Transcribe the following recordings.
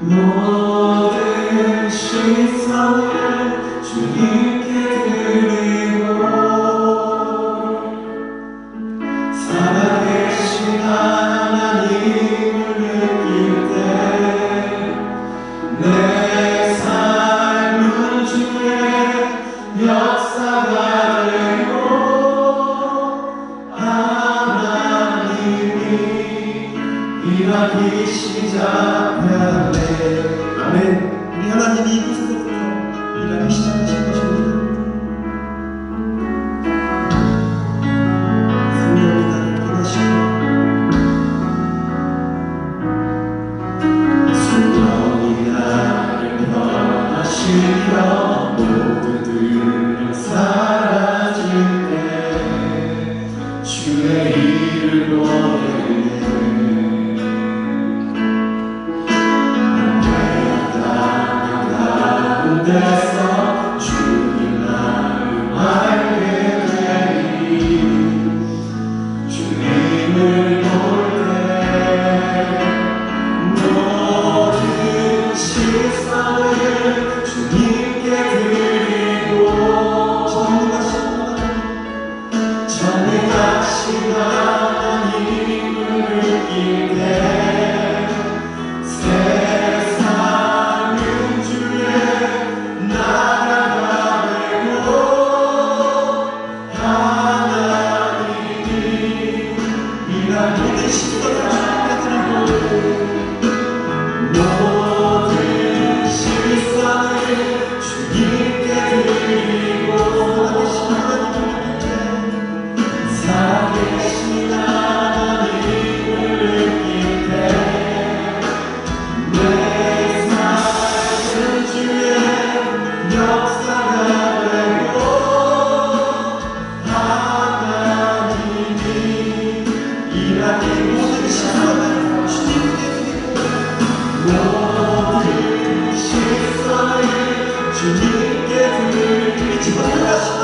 모든 시선을 주님께 드리고 살아계신 하나님을 느낄 때 내 삶은 주의 역사가 되고 하나님이 일하기 시작하네. 아멘. 우리 하나님이 이곳에서부터 일하기 시작하신 것입니다. 생명이 나를 떠나시고 생명이 나를 떠나시며 모두들 사라질 때 주의 이름을 노래해 가운데서 주님 나를 알게 되리. 주님을 볼 때 모든 시선을 주님께 드리고 전능하신 하나님을 느낄 때 세상은 주의 나라가 되고 하나님이 일하는 시선을 드리고 모든 시선을 주님께 드리고 살아계신 하나님을 느낄 때 내 삶은 주의 역사가 되고 하나님이 일하기 모든 시선을 주님께 드리고 모든 시선을 주님께 드리지 못하시고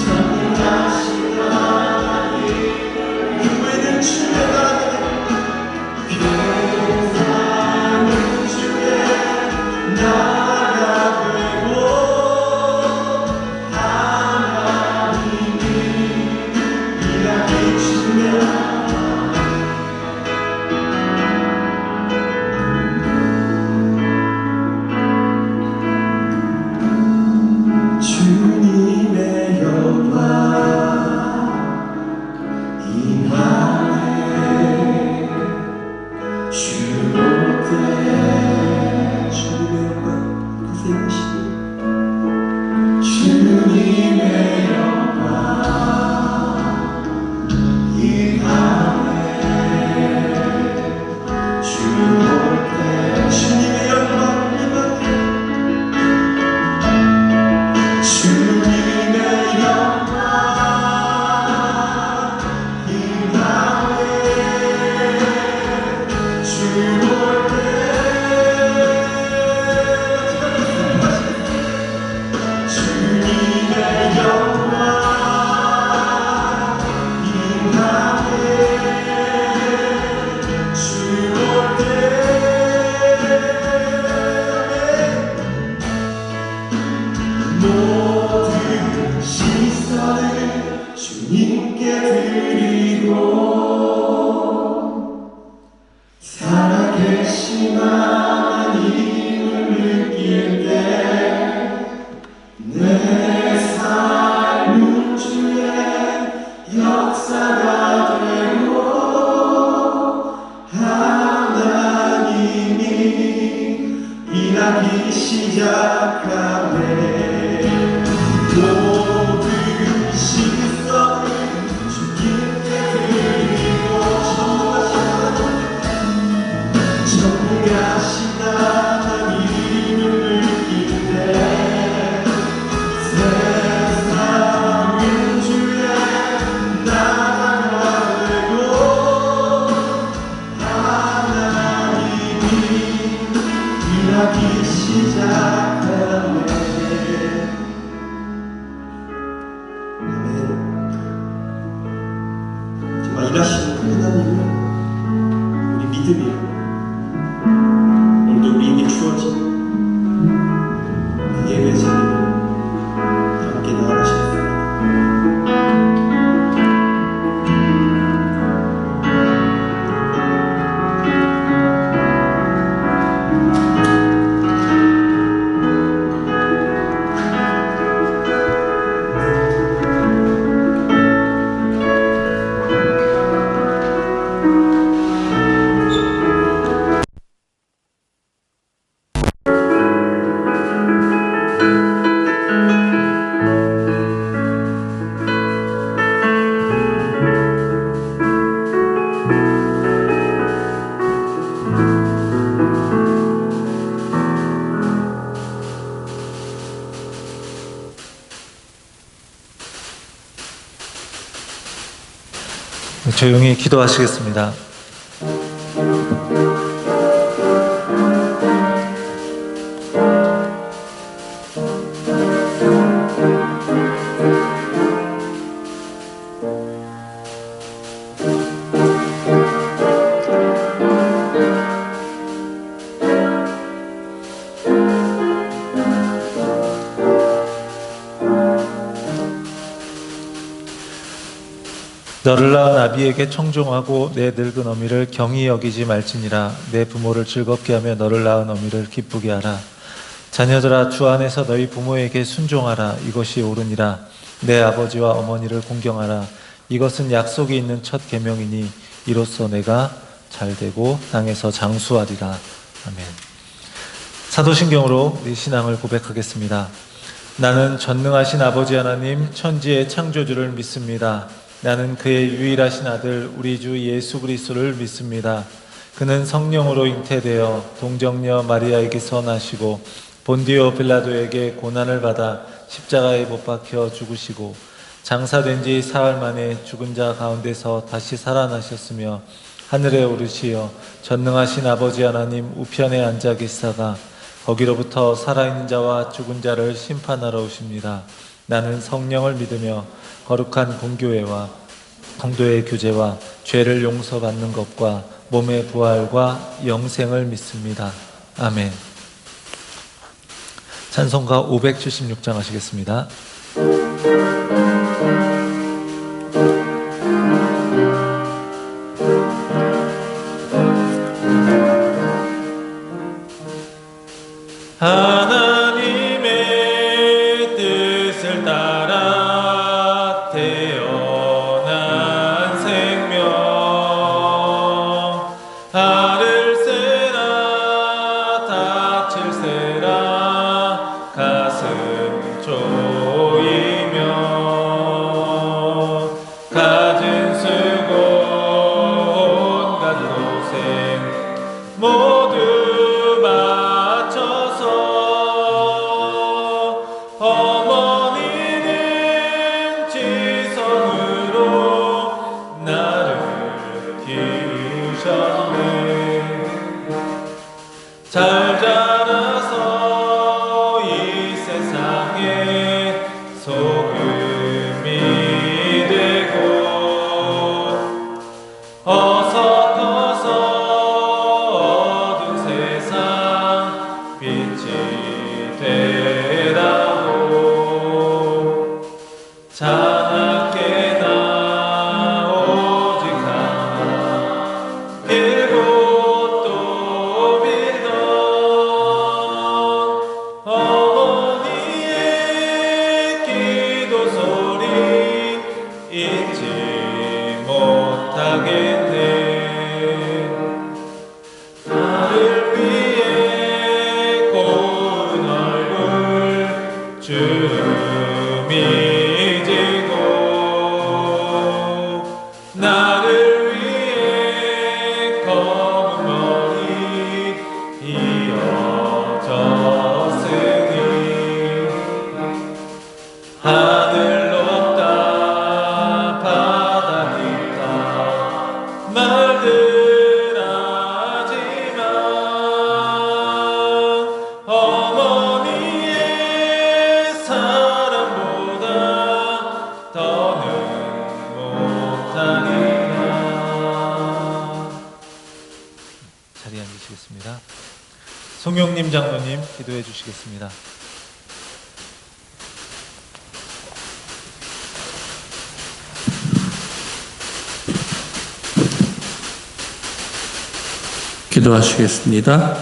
전능하신 하나님 교회는 주의 나라가 되고 세상은 주의 나라가 되고 하나님이 일하기 주며 주님의 영광 임하네. 주 볼 때 주님의 영광 그새 계시니 주님의 영광 임하네. 주 볼 때 주님의 영광 임하네. 주님의 영광 임하네. 주 볼 때 주님의 영광 임하네. 주 볼 때 모든 시선을 주님께 드리고 살아계신 하나님을 느낄 때 내 삶은 주의 역사가 되고 하나님이 일하기 시작하네. 모든 시선을 주님께 드리고 전능하신 하나님을 느낄 때 세상은 주의 나라가 되고 하나님이 일하기 시작하네. 아멘. 정말 일하시는 그 하나님을 우리 믿으며 조용히 기도하시겠습니다. 너를 낳은 아비에게 청종하고 내 늙은 어미를 경히 여기지 말지니라. 내 부모를 즐겁게 하며 너를 낳은 어미를 기쁘게 하라. 자녀들아, 주 안에서 너희 부모에게 순종하라. 이것이 옳으니라. 내 아버지와 어머니를 공경하라. 이것은 약속이 있는 첫 계명이니 이로써 내가 잘되고 땅에서 장수하리라. 아멘. 사도신경으로 네 신앙을 고백하겠습니다. 나는 전능하신 아버지 하나님 천지의 창조주를 믿습니다. 나는 그의 유일하신 아들 우리 주 예수 그리스도를 믿습니다. 그는 성령으로 잉태되어 동정녀 마리아에게서 나시고 본디오 빌라도에게 고난을 받아 십자가에 못 박혀 죽으시고 장사된 지 사흘 만에 죽은 자 가운데서 다시 살아나셨으며 하늘에 오르시어 전능하신 아버지 하나님 우편에 앉아 계시다가 거기로부터 살아있는 자와 죽은 자를 심판하러 오십니다. 나는 성령을 믿으며 거룩한 공교회와 성도의 교제와 죄를 용서받는 것과 몸의 부활과 영생을 믿습니다. 아멘. 찬송가 576장 하시겠습니다. 하나님의 뜻을 따라 태어난 생명 하늘새나 다칠새나 가슴 조이며 가진 수고 온갖 고생 모두 바쳐서 어머니는 지성으로 나를 키우셨네. 잘 자라서 이 세상에 소금이 되고 어서 커서 어두운 세상 빛이 되라고 자나깨나 오직 하나 빌고 또 빌던 어머니의 기도 소리 잊지 못하겠네. 나를 위해 고운 얼굴 주름이 지고 나를 위해 검은 머리 이어졌으니 하늘 높다 바다 깊다 말들 하지만 어머니의 사랑보다 더는 못하리라. 자리에 앉으시겠습니다. 송영님 장로님 기도해 주시겠습니다. 기도하시겠습니다.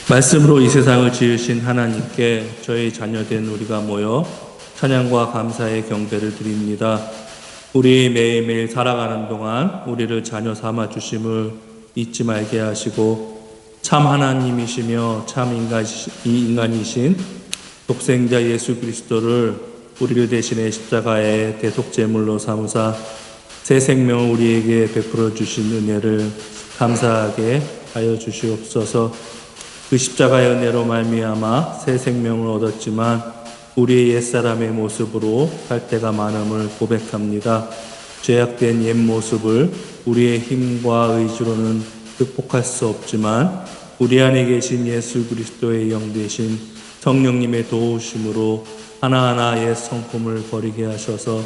말씀으로 이 세상을 지으신 하나님께 저희 자녀된 우리가 모여 찬양과 감사의 경배를 드립니다. 우리 매일매일 살아가는 동안 우리를 자녀 삼아 주심을 잊지 말게 하시고 참 하나님이시며 참 인간이신 독생자 예수 그리스도를 우리를 대신해 십자가의 대속제물로 삼으사 새 생명을 우리에게 베풀어 주신 은혜를 감사하게 하여 주시옵소서. 그 십자가의 은혜로 말미암아 새 생명을 얻었지만 우리의 옛사람의 모습으로 살 때가 많음을 고백합니다. 죄악된 옛 모습을 우리의 힘과 의지로는 극복할 수 없지만 우리 안에 계신 예수 그리스도의 영 되신 성령님의 도우심으로 하나하나 옛 성품을 버리게 하셔서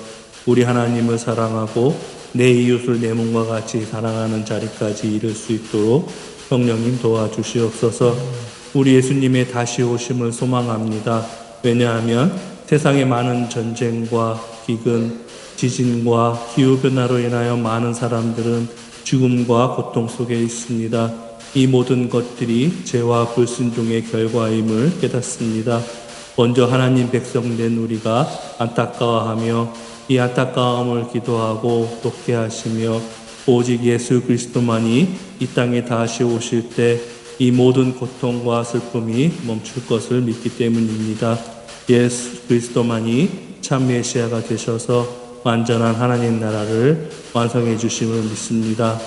우리 하나님을 사랑하고 내 이웃을 내 몸과 같이 사랑하는 자리까지 이를 수 있도록 성령님 도와주시옵소서. 우리 예수님의 다시 오심을 소망합니다. 왜냐하면 세상의 많은 전쟁과 기근, 지진과 기후변화로 인하여 많은 사람들은 죽음과 고통 속에 있습니다. 이 모든 것들이 죄와 불순종의 결과임을 깨닫습니다. 먼저 하나님 백성된 우리가 안타까워하며 이 안타까움을 기도하고 돕게 하시며 오직 예수 그리스도만이 이 땅에 다시 오실 때 이 모든 고통과 슬픔이 멈출 것을 믿기 때문입니다. 예수 그리스도만이 참 메시아가 되셔서 완전한 하나님 나라를 완성해 주심을 믿습니다.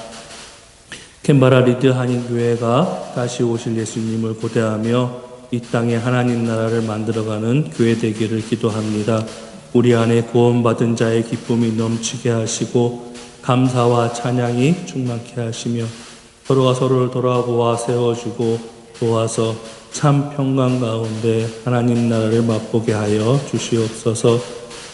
캔버라 리드 한인교회가 다시 오실 예수님을 고대하며 이 땅에 하나님 나라를 만들어가는 교회 되기를 기도합니다. 우리 안에 구원받은 자의 기쁨이 넘치게 하시고 감사와 찬양이 충만케 하시며 서로가 서로를 돌아보아 세워주고 도와서 참 평강 가운데 하나님 나라를 맛보게 하여 주시옵소서.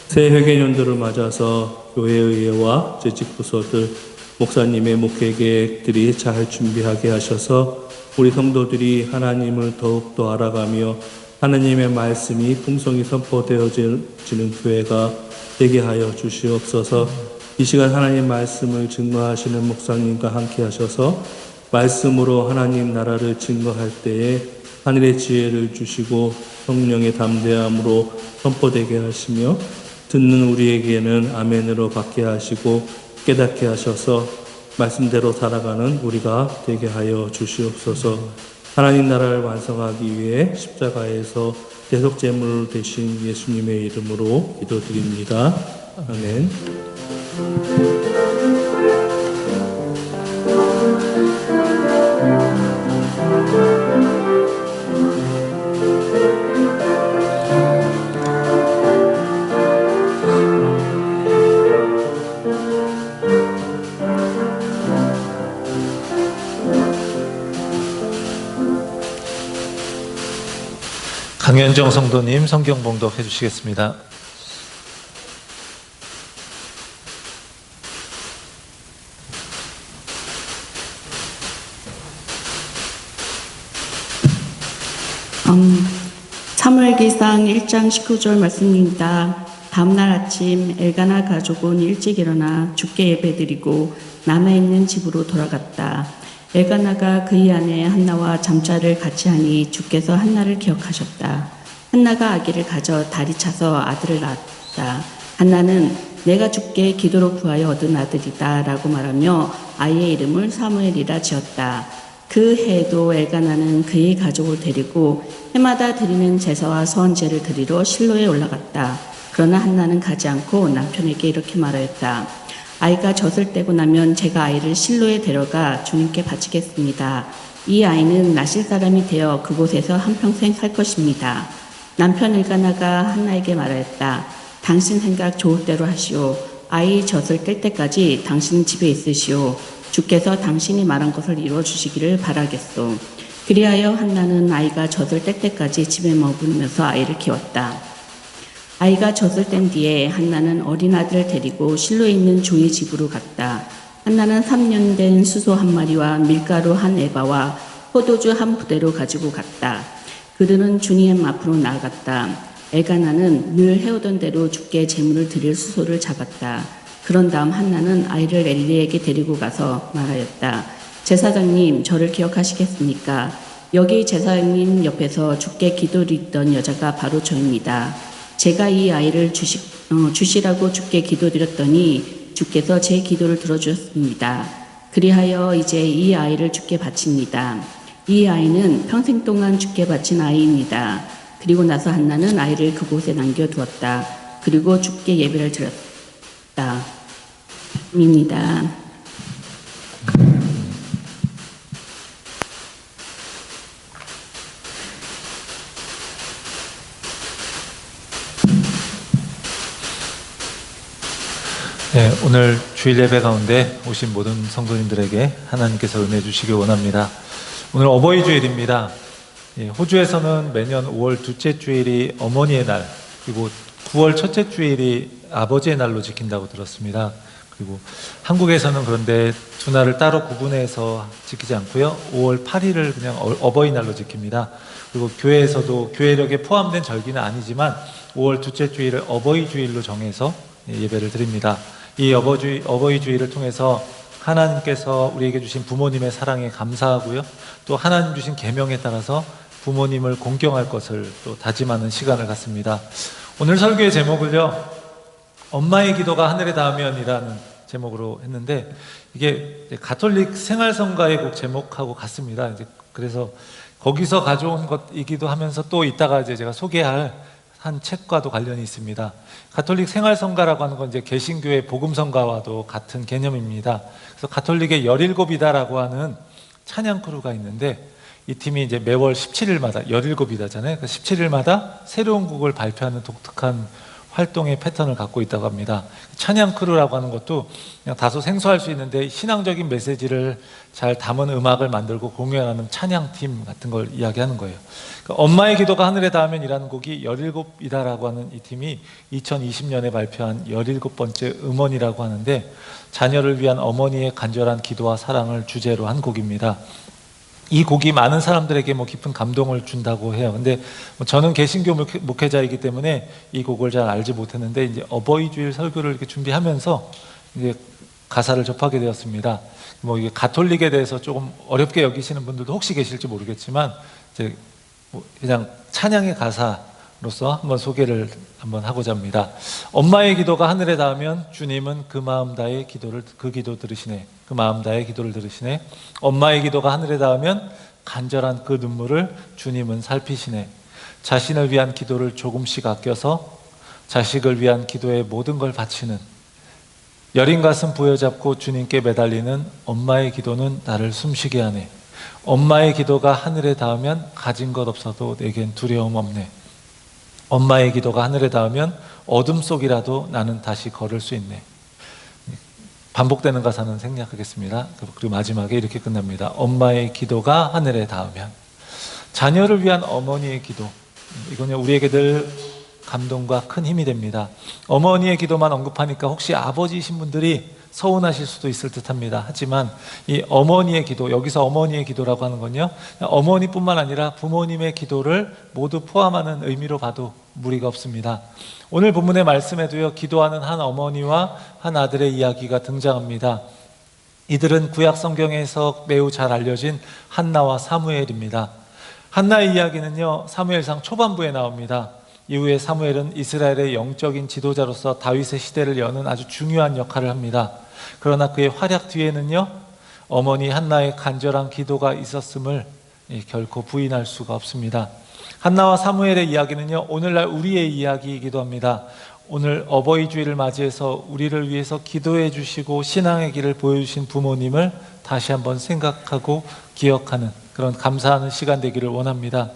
새 회개년도를 맞아서 교회의회와 재직부서들 목사님의 목회 계획들이 잘 준비하게 하셔서 우리 성도들이 하나님을 더욱더 알아가며 하나님의 말씀이 풍성히 선포되어지는 교회가 되게 하여 주시옵소서. 이 시간 하나님 말씀을 증거하시는 목사님과 함께 하셔서 말씀으로 하나님 나라를 증거할 때에 하늘의 지혜를 주시고 성령의 담대함으로 선포되게 하시며 듣는 우리에게는 아멘으로 받게 하시고 깨닫게 하셔서 말씀대로 살아가는 우리가 되게 하여 주시옵소서. 하나님 나라를 완성하기 위해 십자가에서 대속제물 되신 예수님의 이름으로 기도드립니다. 아멘. 강현정 성도님 성경 봉독해 주시겠습니다. 사무엘기상 1장 19절 말씀입니다. 다음날 아침 엘가나 가족은 일찍 일어나 주께 예배드리고 남아있는 집으로 돌아갔다. 엘가나가 그의 아내 한나와 잠자를 같이 하니 주께서 한나를 기억하셨다. 한나가 아기를 가져 다리 차서 아들을 낳았다. 한나는 내가 주께 기도로 구하여 얻은 아들이다 라고 말하며 아이의 이름을 사무엘이라 지었다. 그 해에도 엘가나는 그의 가족을 데리고 해마다 드리는 제사와 서원제를 드리러 실로에 올라갔다. 그러나 한나는 가지 않고 남편에게 이렇게 말하였다. 아이가 젖을 떼고 나면 제가 아이를 실로에 데려가 주님께 바치겠습니다. 이 아이는 나실 사람이 되어 그곳에서 한평생 살 것입니다. 남편 엘가나가 한나에게 말하였다. 당신 생각 좋을 대로 하시오. 아이 젖을 뗄 때까지 당신은 집에 있으시오. 주께서 당신이 말한 것을 이루어 주시기를 바라겠소. 그리하여 한나는 아이가 젖을 뗄 때까지 집에 머무르면서 아이를 키웠다. 아이가 젖을 뗀 뒤에 한나는 어린 아들을 데리고 실로에 있는 주의 집으로 갔다. 한나는 3년 된 수소 한 마리와 밀가루 한 에바와 포도주 한 부대로 가지고 갔다. 그들은 주님 앞으로 나아갔다. 엘가나는 늘 해오던 대로 주께 제물을 드릴 수소를 잡았다. 그런 다음 한나는 아이를 엘리에게 데리고 가서 말하였다. 제사장님, 저를 기억하시겠습니까? 여기 제사장님 옆에서 주께 기도드리던 여자가 바로 저입니다. 제가 이 아이를 주시라고 주께 기도드렸더니 주께서 제 기도를 들어주셨습니다. 그리하여 이제 이 아이를 주께 바칩니다. 이 아이는 평생 동안 주께 바친 아이입니다. 그리고 나서 한나는 아이를 그곳에 남겨두었다. 그리고 주께 예배를 드렸다. 입니다. 네, 오늘 주일 예배 가운데 오신 모든 성도님들에게 하나님께서 은혜 주시길 원합니다. 오늘 어버이 주일입니다. 호주에서는 매년 5월 둘째 주일이 어머니의 날, 그리고 9월 첫째 주일이 아버지의 날로 지킨다고 들었습니다. 그리고 한국에서는 그런데 두 날을 따로 구분해서 지키지 않고요, 5월 8일을 그냥 어버이날로 지킵니다. 그리고 교회에서도 교회력에 포함된 절기는 아니지만 5월 둘째 주일을 어버이 주일로 정해서 예배를 드립니다. 이 어버이 주일을 통해서 하나님께서 우리에게 주신 부모님의 사랑에 감사하고요, 또 하나님 주신 계명에 따라서 부모님을 공경할 것을 또 다짐하는 시간을 갖습니다. 오늘 설교의 제목을요, 엄마의 기도가 하늘에 닿으면이라는 제목으로 했는데, 이게 가톨릭 생활성가의 곡 제목하고 같습니다. 그래서 거기서 가져온 것이기도 하면서 또 이따가 이제 제가 소개할 한 책과도 관련이 있습니다. 가톨릭 생활성가라고 하는 건 이제 개신교의 복음성가와도 같은 개념입니다. 그래서 가톨릭의 17이다라고 하는 찬양 크루가 있는데, 이 팀이 이제 매월 17일마다 17이다잖아요. 17일마다 새로운 곡을 발표하는 독특한 활동의 패턴을 갖고 있다고 합니다. 찬양 크루라고 하는 것도 그냥 다소 생소할 수 있는데 신앙적인 메시지를 잘 담은 음악을 만들고 공연하는 찬양팀 같은 걸 이야기하는 거예요. 그러니까 엄마의 기도가 하늘에 닿으면이라는 곡이 17이다라고 하는 이 팀이 2020년에 발표한 17번째 음원이라고 하는데, 자녀를 위한 어머니의 간절한 기도와 사랑을 주제로 한 곡입니다. 이 곡이 많은 사람들에게 깊은 감동을 준다고 해요. 근데 저는 개신교 목회자이기 때문에 이 곡을 잘 알지 못했는데, 이제 어버이 주일 설교를 이렇게 준비하면서 이제 가사를 접하게 되었습니다. 이게 가톨릭에 대해서 조금 어렵게 여기시는 분들도 혹시 계실지 모르겠지만, 이제 그냥 찬양의 가사로서 한번 소개를 한번 하고자 합니다. 엄마의 기도가 하늘에 닿으면 주님은 그 마음 다해 그 기도 들으시네. 그 마음 다해 기도를 들으시네. 엄마의 기도가 하늘에 닿으면 간절한 그 눈물을 주님은 살피시네. 자신을 위한 기도를 조금씩 아껴서 자식을 위한 기도에 모든 걸 바치는, 여린 가슴 부여잡고 주님께 매달리는 엄마의 기도는 나를 숨쉬게 하네. 엄마의 기도가 하늘에 닿으면 가진 것 없어도 내겐 두려움 없네. 엄마의 기도가 하늘에 닿으면 어둠 속이라도 나는 다시 걸을 수 있네. 반복되는 가사는 생략하겠습니다. 그리고 마지막에 이렇게 끝납니다. 엄마의 기도가 하늘에 닿으면. 자녀를 위한 어머니의 기도, 이건 우리에게 늘 감동과 큰 힘이 됩니다. 어머니의 기도만 언급하니까 혹시 아버지이신 분들이 서운하실 수도 있을 듯합니다. 하지만 이 어머니의 기도, 여기서 어머니의 기도라고 하는 건요, 어머니뿐만 아니라 부모님의 기도를 모두 포함하는 의미로 봐도 무리가 없습니다. 오늘 본문의 말씀에도요, 기도하는 한 어머니와 한 아들의 이야기가 등장합니다. 이들은 구약 성경에서 매우 잘 알려진 한나와 사무엘입니다. 한나의 이야기는요, 사무엘상 초반부에 나옵니다. 이후에 사무엘은 이스라엘의 영적인 지도자로서 다윗의 시대를 여는 아주 중요한 역할을 합니다. 그러나 그의 활약 뒤에는요, 어머니 한나의 간절한 기도가 있었음을 결코 부인할 수가 없습니다. 한나와 사무엘의 이야기는요, 오늘날 우리의 이야기이기도 합니다. 오늘 어버이 주일을 맞이해서 우리를 위해서 기도해 주시고 신앙의 길을 보여주신 부모님을 다시 한번 생각하고 기억하는 그런 감사하는 시간 되기를 원합니다.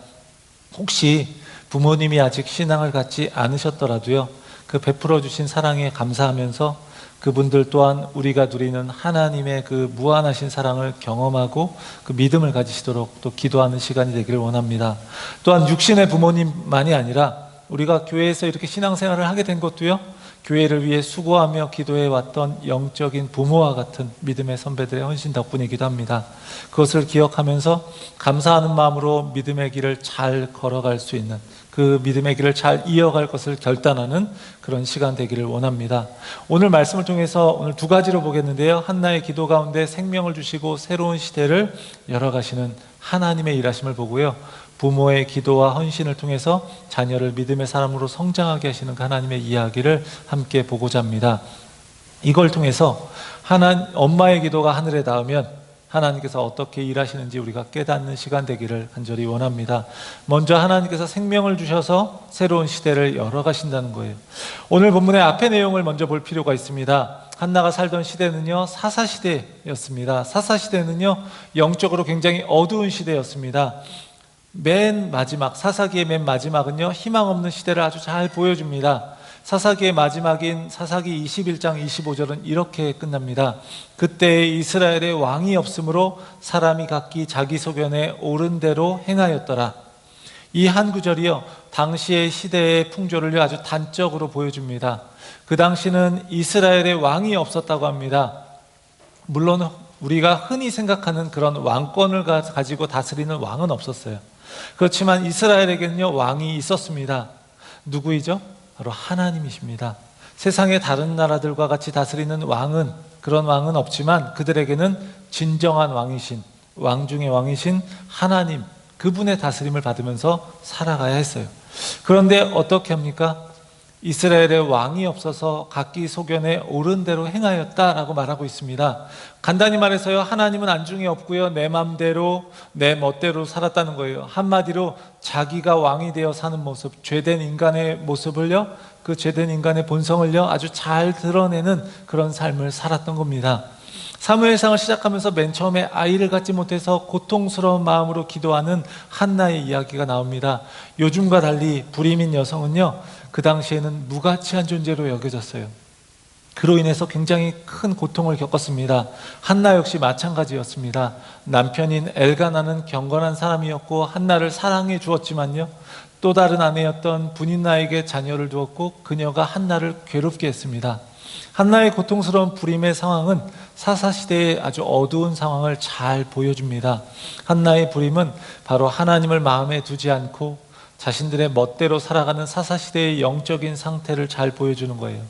혹시 부모님이 아직 신앙을 갖지 않으셨더라도요, 그 베풀어 주신 사랑에 감사하면서 그분들 또한 우리가 누리는 하나님의 그 무한하신 사랑을 경험하고 그 믿음을 가지시도록 또 기도하는 시간이 되기를 원합니다. 또한 육신의 부모님만이 아니라 우리가 교회에서 이렇게 신앙생활을 하게 된 것도요, 교회를 위해 수고하며 기도해 왔던 영적인 부모와 같은 믿음의 선배들의 헌신 덕분이기도 합니다. 그것을 기억하면서 감사하는 마음으로 믿음의 길을 잘 걸어갈 수 있는, 그 믿음의 길을 잘 이어갈 것을 결단하는 그런 시간 되기를 원합니다. 오늘 말씀을 통해서 오늘 두 가지로 보겠는데요, 한나의 기도 가운데 생명을 주시고 새로운 시대를 열어가시는 하나님의 일하심을 보고요, 부모의 기도와 헌신을 통해서 자녀를 믿음의 사람으로 성장하게 하시는 그 하나님의 이야기를 함께 보고자 합니다. 이걸 통해서 엄마의 기도가 하늘에 닿으면 하나님께서 어떻게 일하시는지 우리가 깨닫는 시간 되기를 간절히 원합니다. 먼저 하나님께서 생명을 주셔서 새로운 시대를 열어가신다는 거예요. 오늘 본문의 앞의 내용을 먼저 볼 필요가 있습니다. 한나가 살던 시대는요, 사사시대였습니다. 사사시대는요, 영적으로 굉장히 어두운 시대였습니다. 맨 마지막, 사사기의 맨 마지막은요, 희망 없는 시대를 아주 잘 보여줍니다. 사사기의 마지막인 사사기 21장 25절은 이렇게 끝납니다. 그때 이스라엘의 왕이 없으므로 사람이 각기 자기 소견에 옳은 대로 행하였더라. 이 한 구절이요, 당시의 시대의 풍조를 아주 단적으로 보여줍니다. 그 당시는 이스라엘의 왕이 없었다고 합니다. 물론 우리가 흔히 생각하는 그런 왕권을 가지고 다스리는 왕은 없었어요. 그렇지만 이스라엘에게는요, 왕이 있었습니다. 누구이죠? 바로 하나님이십니다. 세상의 다른 나라들과 같이 다스리는 왕은, 그런 왕은 없지만 그들에게는 진정한 왕이신, 왕 중의 왕이신 하나님, 그분의 다스림을 받으면서 살아가야 했어요. 그런데 어떻게 합니까? 이스라엘의 왕이 없어서 각기 소견에 옳은 대로 행하였다라고 말하고 있습니다. 간단히 말해서요, 하나님은 안중에 없고요, 내 맘대로 내 멋대로 살았다는 거예요. 한마디로 자기가 왕이 되어 사는 모습, 죄된 인간의 모습을요, 그 죄된 인간의 본성을요 아주 잘 드러내는 그런 삶을 살았던 겁니다. 사무엘상을 시작하면서 맨 처음에 아이를 갖지 못해서 고통스러운 마음으로 기도하는 한나의 이야기가 나옵니다. 요즘과 달리 불임인 여성은요, 그 당시에는 무가치한 존재로 여겨졌어요. 그로 인해서 굉장히 큰 고통을 겪었습니다. 한나 역시 마찬가지였습니다. 남편인 엘가나는 경건한 사람이었고 한나를 사랑해 주었지만요, 또 다른 아내였던 분인나에게 자녀를 두었고 그녀가 한나를 괴롭게 했습니다. 한나의 고통스러운 불임의 상황은 사사시대의 아주 어두운 상황을 잘 보여줍니다. 한나의 불임은 바로 하나님을 마음에 두지 않고 자신들의 멋대로 살아가는 사사시대의 영적인 상태를 잘 보여주는 거예요.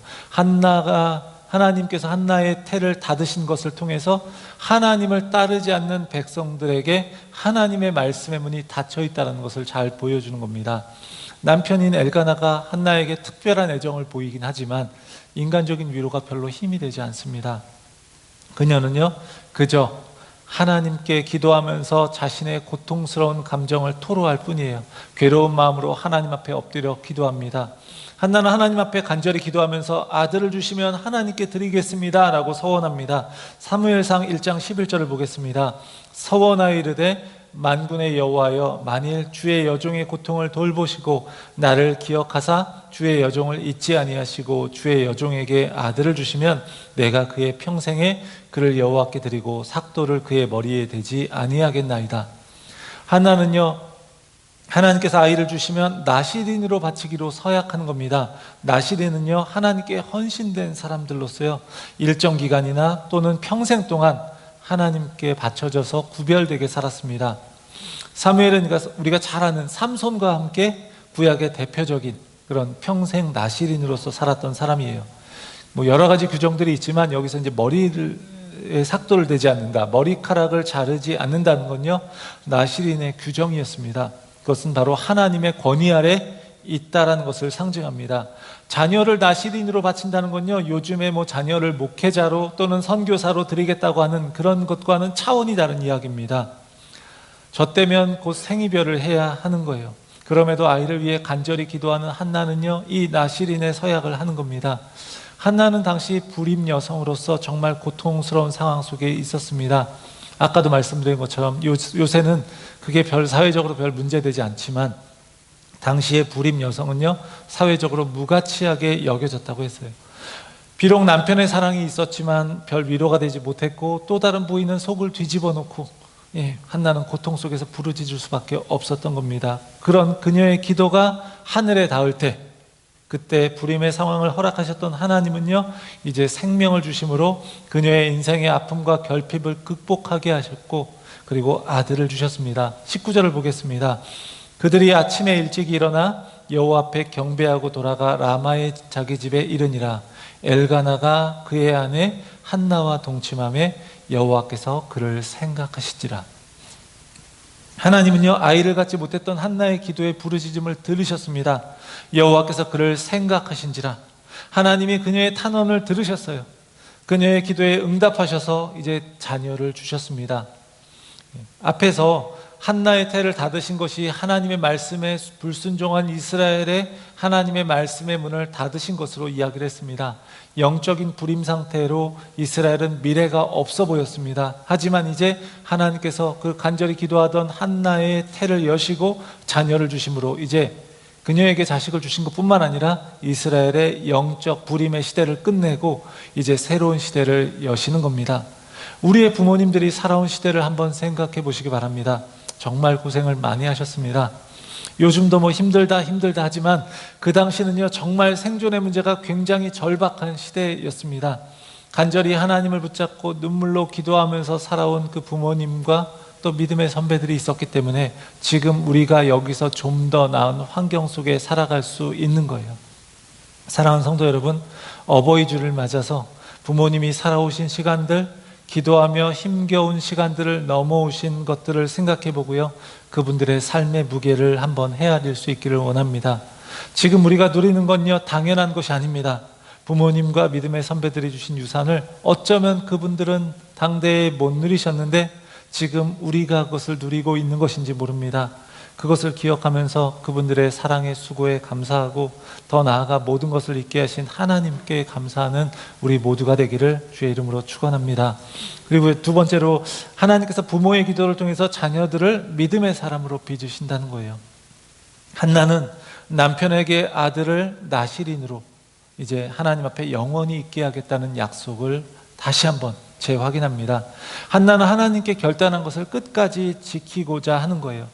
하나님께서 한나의 태를 닫으신 것을 통해서 하나님을 따르지 않는 백성들에게 하나님의 말씀의 문이 닫혀 있다는 것을 잘 보여주는 겁니다. 남편인 엘가나가 한나에게 특별한 애정을 보이긴 하지만 인간적인 위로가 별로 힘이 되지 않습니다. 그녀는요, 그저 하나님께 기도하면서 자신의 고통스러운 감정을 토로할 뿐이에요. 괴로운 마음으로 하나님 앞에 엎드려 기도합니다. 한나는 하나님 앞에 간절히 기도하면서 아들을 주시면 하나님께 드리겠습니다 라고 서원합니다. 사무엘상 1장 11절을 보겠습니다. 서원하여 이르되 만군의 여호와여, 만일 주의 여종의 고통을 돌보시고 나를 기억하사 주의 여종을 잊지 아니하시고 주의 여종에게 아들을 주시면 내가 그의 평생에 그를 여호와께 드리고 삭도를 그의 머리에 대지 아니하겠나이다. 한나는요, 하나님께서 아이를 주시면 나시린으로 바치기로 서약하는 겁니다. 나시린은요, 하나님께 헌신된 사람들로서요, 일정 기간이나 또는 평생 동안 하나님께 바쳐져서 구별되게 살았습니다. 사무엘은 우리가 잘 아는 삼손과 함께 구약의 대표적인 그런 평생 나시린으로서 살았던 사람이에요. 뭐 여러 가지 규정들이 있지만 여기서 이제 머리에 삭도를 대지 않는다, 머리카락을 자르지 않는다는 건요, 나시린의 규정이었습니다. 그것은 바로 하나님의 권위 아래 있다라는 것을 상징합니다. 자녀를 나시린으로 바친다는 건요, 요즘에 뭐 자녀를 목회자로 또는 선교사로 드리겠다고 하는 그런 것과는 차원이 다른 이야기입니다. 저 때면 곧 생이별을 해야 하는 거예요. 그럼에도 아이를 위해 간절히 기도하는 한나는요, 이 나시린의 서약을 하는 겁니다. 한나는 당시 불임 여성으로서 정말 고통스러운 상황 속에 있었습니다. 아까도 말씀드린 것처럼 요새는 그게 사회적으로 별 문제되지 않지만 당시의 불임 여성은요, 사회적으로 무가치하게 여겨졌다고 했어요. 비록 남편의 사랑이 있었지만 별 위로가 되지 못했고 또 다른 부인은 속을 뒤집어 놓고 한나는 고통 속에서 부르짖을 수밖에 없었던 겁니다. 그런 그녀의 기도가 하늘에 닿을 때, 그때 불임의 상황을 허락하셨던 하나님은요, 이제 생명을 주심으로 그녀의 인생의 아픔과 결핍을 극복하게 하셨고 그리고 아들을 주셨습니다. 19절을 보겠습니다. 그들이 아침에 일찍 일어나 여호와 앞에 경배하고 돌아가 라마의 자기 집에 이르니라. 엘가나가 그의 아내 한나와 동침하매 여호와께서 그를 생각하시지라. 하나님은요, 아이를 갖지 못했던 한나의 기도의 부르짖음을 들으셨습니다. 여호와께서 그를 생각하신지라. 하나님이 그녀의 탄원을 들으셨어요. 그녀의 기도에 응답하셔서 이제 자녀를 주셨습니다. 앞에서 한나의 태를 닫으신 것이 하나님의 말씀에 불순종한 이스라엘의 하나님의 말씀의 문을 닫으신 것으로 이야기를 했습니다. 영적인 불임 상태로 이스라엘은 미래가 없어 보였습니다. 하지만 이제 하나님께서 그 간절히 기도하던 한나의 태를 여시고 자녀를 주심으로 이제 그녀에게 자식을 주신 것뿐만 아니라 이스라엘의 영적 불임의 시대를 끝내고 이제 새로운 시대를 여시는 겁니다. 우리의 부모님들이 살아온 시대를 한번 생각해 보시기 바랍니다. 정말 고생을 많이 하셨습니다. 요즘도 뭐 힘들다 하지만 그 당시는요, 정말 생존의 문제가 굉장히 절박한 시대였습니다. 간절히 하나님을 붙잡고 눈물로 기도하면서 살아온 그 부모님과 또 믿음의 선배들이 있었기 때문에 지금 우리가 여기서 좀 더 나은 환경 속에 살아갈 수 있는 거예요. 사랑하는 성도 여러분, 어버이 주를 맞아서 부모님이 살아오신 시간들, 기도하며 힘겨운 시간들을 넘어오신 것들을 생각해 보고요, 그분들의 삶의 무게를 한번 헤아릴 수 있기를 원합니다. 지금 우리가 누리는 건요, 당연한 것이 아닙니다. 부모님과 믿음의 선배들이 주신 유산을 어쩌면 그분들은 당대에 못 누리셨는데 지금 우리가 그것을 누리고 있는 것인지 모릅니다. 그것을 기억하면서 그분들의 사랑의 수고에 감사하고 더 나아가 모든 것을 있게 하신 하나님께 감사하는 우리 모두가 되기를 주의 이름으로 축원합니다. 그리고 두 번째로, 하나님께서 부모의 기도를 통해서 자녀들을 믿음의 사람으로 빚으신다는 거예요. 한나는 남편에게 아들을 나실인으로 이제 하나님 앞에 영원히 있게 하겠다는 약속을 다시 한번 재확인합니다. 한나는 하나님께 결단한 것을 끝까지 지키고자 하는 거예요.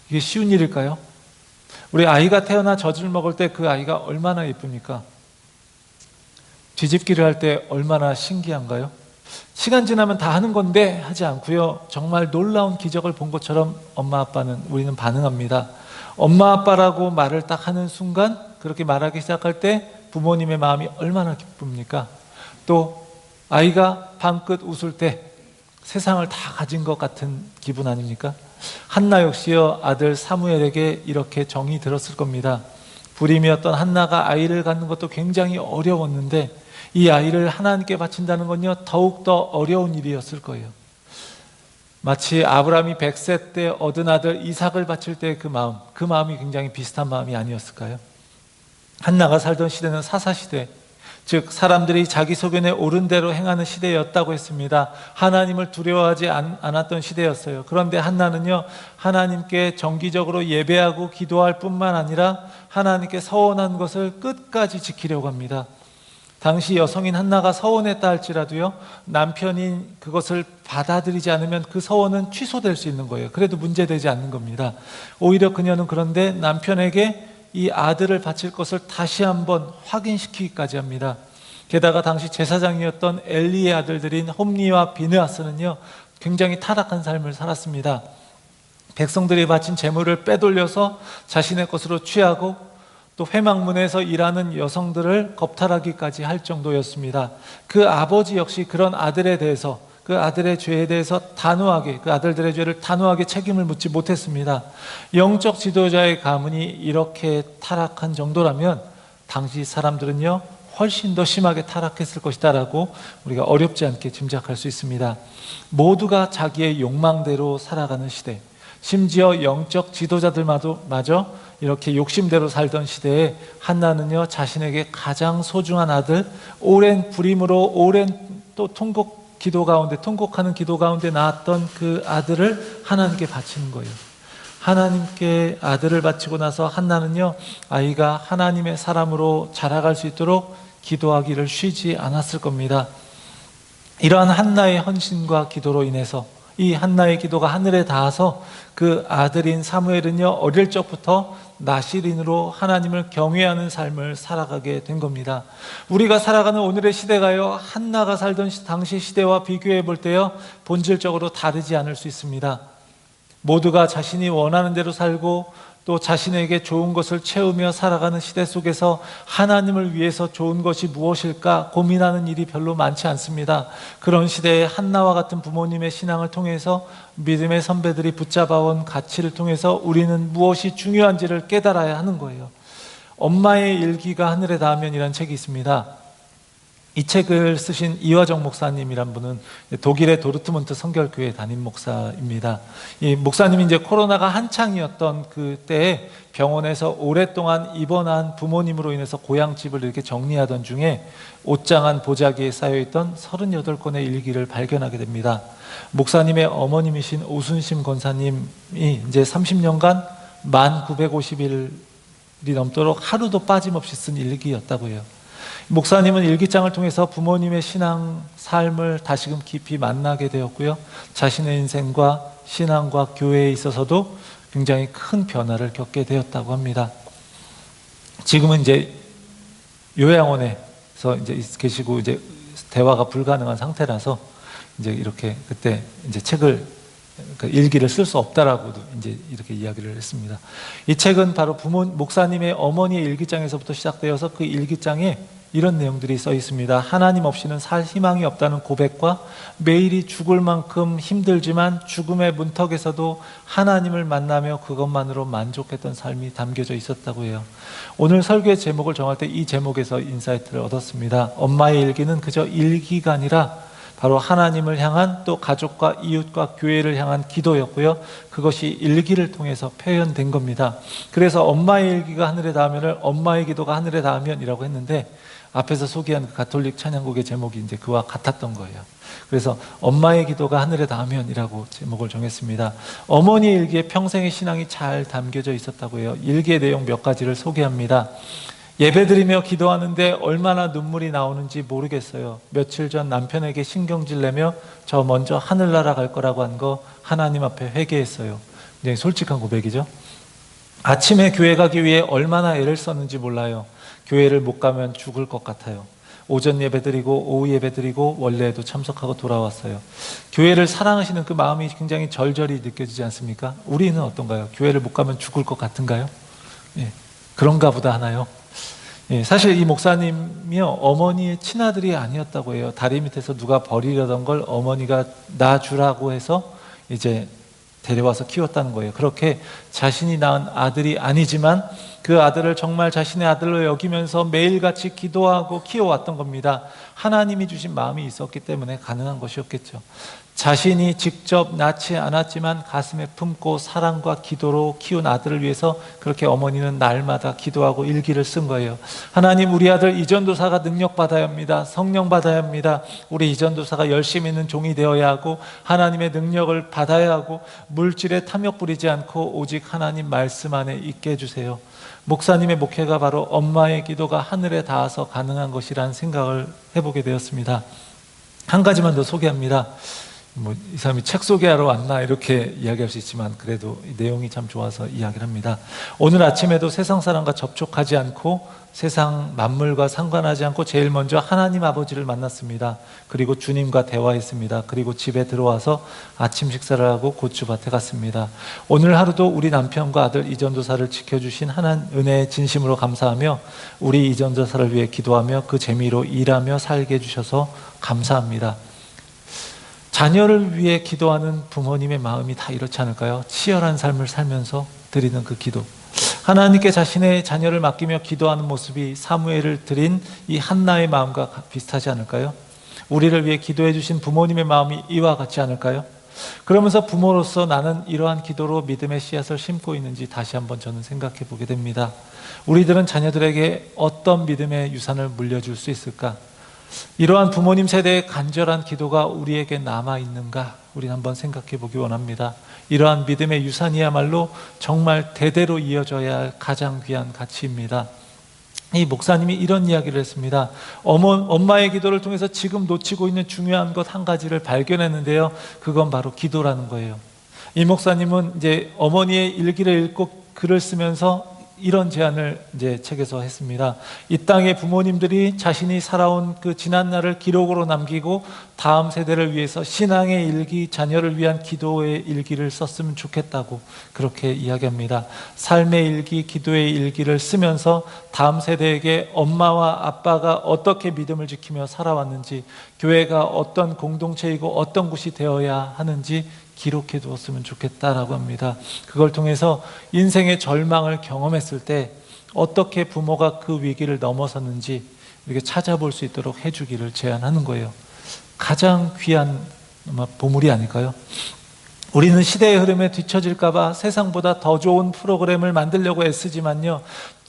이게 쉬운 일일까요? 우리 아이가 태어나 젖을 먹을 때 그 아이가 얼마나 예쁩니까? 뒤집기를 할 때 얼마나 신기한가요? 시간 지나면 다 하는 건데 하지 않고요, 정말 놀라운 기적을 본 것처럼 우리는 반응합니다. 엄마 아빠라고 말을 딱 하는 순간, 그렇게 말하기 시작할 때 부모님의 마음이 얼마나 기쁩니까? 또 아이가 방긋 웃을 때 세상을 다 가진 것 같은 기분 아닙니까? 한나 역시요, 아들 사무엘에게 이렇게 정이 들었을 겁니다. 불임이었던 한나가 아이를 갖는 것도 굉장히 어려웠는데 이 아이를 하나님께 바친다는 건요, 더욱더 어려운 일이었을 거예요. 마치 아브라함이 100세 때 얻은 아들 이삭을 바칠 때 그 마음이 굉장히 비슷한 마음이 아니었을까요? 한나가 살던 시대는 사사시대, 즉 사람들이 자기 소견에 옳은 대로 행하는 시대였다고 했습니다. 하나님을 두려워하지 않았던 시대였어요. 그런데 한나는요, 하나님께 정기적으로 예배하고 기도할 뿐만 아니라 하나님께 서원한 것을 끝까지 지키려고 합니다. 당시 여성인 한나가 서원했다 할지라도요, 남편이 그것을 받아들이지 않으면 그 서원은 취소될 수 있는 거예요. 그래도 문제되지 않는 겁니다. 오히려 그녀는 그런데 남편에게 이 아들을 바칠 것을 다시 한번 확인시키기까지 합니다. 게다가 당시 제사장이었던 엘리의 아들들인 홈리와 비느하스는요, 굉장히 타락한 삶을 살았습니다. 백성들이 바친 제물을 빼돌려서 자신의 것으로 취하고 또 회막문에서 일하는 여성들을 겁탈하기까지 할 정도였습니다. 그 아버지 역시 그런 아들에 대해서, 그 아들의 죄에 대해서 그 아들들의 죄를 단호하게 책임을 묻지 못했습니다. 영적 지도자의 가문이 이렇게 타락한 정도라면 당시 사람들은요, 훨씬 더 심하게 타락했을 것이다라고 우리가 어렵지 않게 짐작할 수 있습니다. 모두가 자기의 욕망대로 살아가는 시대, 심지어 영적 지도자들마저 이렇게 욕심대로 살던 시대에 한나는요, 자신에게 가장 소중한 아들, 오랜 불임으로 오랜 또 통곡하는 기도 가운데 낳았던 그 아들을 하나님께 바치는 거예요. 하나님께 아들을 바치고 나서 한나는요, 아이가 하나님의 사람으로 자라갈 수 있도록 기도하기를 쉬지 않았을 겁니다. 이러한 한나의 헌신과 기도로 인해서 이 한나의 기도가 하늘에 닿아서 그 아들인 사무엘은요, 어릴 적부터 나실인으로 하나님을 경외하는 삶을 살아가게 된 겁니다. 우리가 살아가는 오늘의 시대가요, 한나가 살던 당시 시대와 비교해 볼 때요, 본질적으로 다르지 않을 수 있습니다. 모두가 자신이 원하는 대로 살고 또 자신에게 좋은 것을 채우며 살아가는 시대 속에서 하나님을 위해서 좋은 것이 무엇일까 고민하는 일이 별로 많지 않습니다. 그런 시대에 한나와 같은 부모님의 신앙을 통해서 믿음의 선배들이 붙잡아온 가치를 통해서 우리는 무엇이 중요한지를 깨달아야 하는 거예요. 엄마의 일기가 하늘에 닿으면이라는 책이 있습니다. 이 책을 쓰신 이화정 목사님이란 분은 독일의 도르트문트 성결교회 담임 목사입니다. 이 목사님이 이제 코로나가 한창이었던 그때에 병원에서 오랫동안 입원한 부모님으로 인해서 고향집을 이렇게 정리하던 중에 옷장안 보자기에 쌓여있던 38권의 일기를 발견하게 됩니다. 목사님의 어머님이신 오순심 권사님이 이제 30년간 1950일 넘도록 하루도 빠짐없이 쓴 일기였다고 해요. 목사님은 일기장을 통해서 부모님의 신앙 삶을 다시금 깊이 만나게 되었고요. 자신의 인생과 신앙과 교회에 있어서도 굉장히 큰 변화를 겪게 되었다고 합니다. 지금은 이제 요양원에서 이제 계시고 이제 대화가 불가능한 상태라서 이제 이렇게 그때 이제 책을 일기를 쓸 수 없다라고도 이제 이렇게 이야기를 했습니다. 이 책은 바로 목사님의 어머니의 일기장에서부터 시작되어서 그 일기장에 이런 내용들이 써 있습니다. 하나님 없이는 살 희망이 없다는 고백과 매일이 죽을 만큼 힘들지만 죽음의 문턱에서도 하나님을 만나며 그것만으로 만족했던 삶이 담겨져 있었다고 해요. 오늘 설교의 제목을 정할 때 이 제목에서 인사이트를 얻었습니다. 엄마의 일기는 그저 일기가 아니라 바로 하나님을 향한 또 가족과 이웃과 교회를 향한 기도였고요. 그것이 일기를 통해서 표현된 겁니다. 그래서 엄마의 일기가 하늘에 닿으면 엄마의 기도가 하늘에 닿으면이라고 했는데 앞에서 소개한 그 가톨릭 찬양곡의 제목이 이제 그와 같았던 거예요. 그래서 엄마의 기도가 하늘에 닿으면이라고 제목을 정했습니다. 어머니의 일기에 평생의 신앙이 잘 담겨져 있었다고 해요. 일기의 내용 몇 가지를 소개합니다. 예배드리며 기도하는데 얼마나 눈물이 나오는지 모르겠어요. 며칠 전 남편에게 신경질 내며 저 먼저 하늘나라 갈 거라고 한 거 하나님 앞에 회개했어요. 굉장히 솔직한 고백이죠. 아침에 교회 가기 위해 얼마나 애를 썼는지 몰라요. 교회를 못 가면 죽을 것 같아요. 오전 예배 드리고 오후 예배 드리고 원래에도 참석하고 돌아왔어요. 교회를 사랑하시는 그 마음이 굉장히 절절히 느껴지지 않습니까? 우리는 어떤가요? 교회를 못 가면 죽을 것 같은가요? 예, 그런가 보다 하나요? 예, 사실 이 목사님이요, 어머니의 친아들이 아니었다고 해요. 다리 밑에서 누가 버리려던 걸 어머니가 놔주라고 해서 이제 데려와서 키웠다는 거예요. 그렇게 자신이 낳은 아들이 아니지만 그 아들을 정말 자신의 아들로 여기면서 매일같이 기도하고 키워왔던 겁니다. 하나님이 주신 마음이 있었기 때문에 가능한 것이었겠죠. 자신이 직접 낳지 않았지만 가슴에 품고 사랑과 기도로 키운 아들을 위해서 그렇게 어머니는 날마다 기도하고 일기를 쓴 거예요. 하나님, 우리 아들 이전도사가 능력받아야 합니다. 성령 받아야 합니다. 우리 이전도사가 열심히 있는 종이 되어야 하고 하나님의 능력을 받아야 하고 물질에 탐욕 부리지 않고 오직 하나님 말씀 안에 있게 해주세요. 목사님의 목회가 바로 엄마의 기도가 하늘에 닿아서 가능한 것이라는 생각을 해보게 되었습니다. 한 가지만 더 소개합니다. 이 사람이 책 소개하러 왔나 이렇게 이야기할 수 있지만 그래도 이 내용이 참 좋아서 이야기를 합니다. 오늘 아침에도 세상 사람과 접촉하지 않고 세상 만물과 상관하지 않고 제일 먼저 하나님 아버지를 만났습니다. 그리고 주님과 대화했습니다. 그리고 집에 들어와서 아침 식사를 하고 고추밭에 갔습니다. 오늘 하루도 우리 남편과 아들 이전도사를 지켜주신 하나님 은혜에 진심으로 감사하며 우리 이전도사를 위해 기도하며 그 재미로 일하며 살게 해주셔서 감사합니다. 자녀를 위해 기도하는 부모님의 마음이 다 이렇지 않을까요? 치열한 삶을 살면서 드리는 그 기도. 하나님께 자신의 자녀를 맡기며 기도하는 모습이 사무엘을 드린 이 한나의 마음과 비슷하지 않을까요? 우리를 위해 기도해 주신 부모님의 마음이 이와 같지 않을까요? 그러면서 부모로서 나는 이러한 기도로 믿음의 씨앗을 심고 있는지 다시 한번 저는 생각해 보게 됩니다. 우리들은 자녀들에게 어떤 믿음의 유산을 물려줄 수 있을까? 이러한 부모님 세대의 간절한 기도가 우리에게 남아있는가? 우리는 한번 생각해 보기 원합니다. 이러한 믿음의 유산이야말로 정말 대대로 이어져야 할 가장 귀한 가치입니다. 이 목사님이 이런 이야기를 했습니다. 엄마의 기도를 통해서 지금 놓치고 있는 중요한 것 한 가지를 발견했는데요. 그건 바로 기도라는 거예요. 이 목사님은 이제 어머니의 일기를 읽고 글을 쓰면서 이런 제안을 이제 책에서 했습니다. 이 땅의 부모님들이 자신이 살아온 그 지난 날을 기록으로 남기고 다음 세대를 위해서 신앙의 일기, 자녀를 위한 기도의 일기를 썼으면 좋겠다고 그렇게 이야기합니다. 삶의 일기, 기도의 일기를 쓰면서 다음 세대에게 엄마와 아빠가 어떻게 믿음을 지키며 살아왔는지, 교회가 어떤 공동체이고 어떤 곳이 되어야 하는지 기록해 두었으면 좋겠다라고 합니다. 그걸 통해서 인생의 절망을 경험했을 때 어떻게 부모가 그 위기를 넘어섰는지 이렇게 찾아볼 수 있도록 해주기를 제안하는 거예요. 가장 귀한 보물이 아닐까요? 우리는 시대의 흐름에 뒤처질까 봐 세상보다 더 좋은 프로그램을 만들려고 애쓰지만요,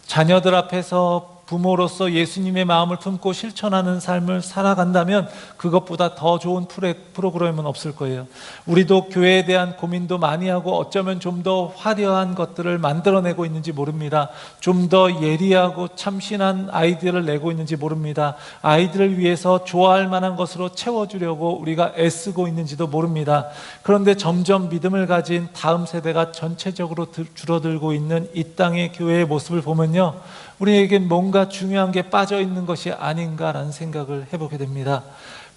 자녀들 앞에서 부모로서 예수님의 마음을 품고 실천하는 삶을 살아간다면 그것보다 더 좋은 프로그램은 없을 거예요. 우리도 교회에 대한 고민도 많이 하고 어쩌면 좀 더 화려한 것들을 만들어내고 있는지 모릅니다. 좀 더 예리하고 참신한 아이디어를 내고 있는지 모릅니다. 아이들을 위해서 좋아할 만한 것으로 채워주려고 우리가 애쓰고 있는지도 모릅니다. 그런데 점점 믿음을 가진 다음 세대가 전체적으로 줄어들고 있는 이 땅의 교회의 모습을 보면요, 우리에겐 뭔가 중요한 게 빠져 있는 것이 아닌가라는 생각을 해보게 됩니다.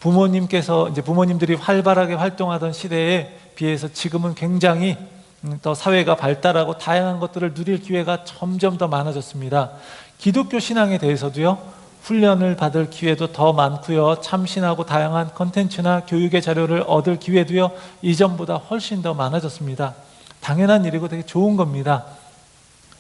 부모님들이 활발하게 활동하던 시대에 비해서 지금은 굉장히 더 사회가 발달하고 다양한 것들을 누릴 기회가 점점 더 많아졌습니다. 기독교 신앙에 대해서도요, 훈련을 받을 기회도 더 많고요, 참신하고 다양한 컨텐츠나 교육의 자료를 얻을 기회도요, 이전보다 훨씬 더 많아졌습니다. 당연한 일이고 되게 좋은 겁니다.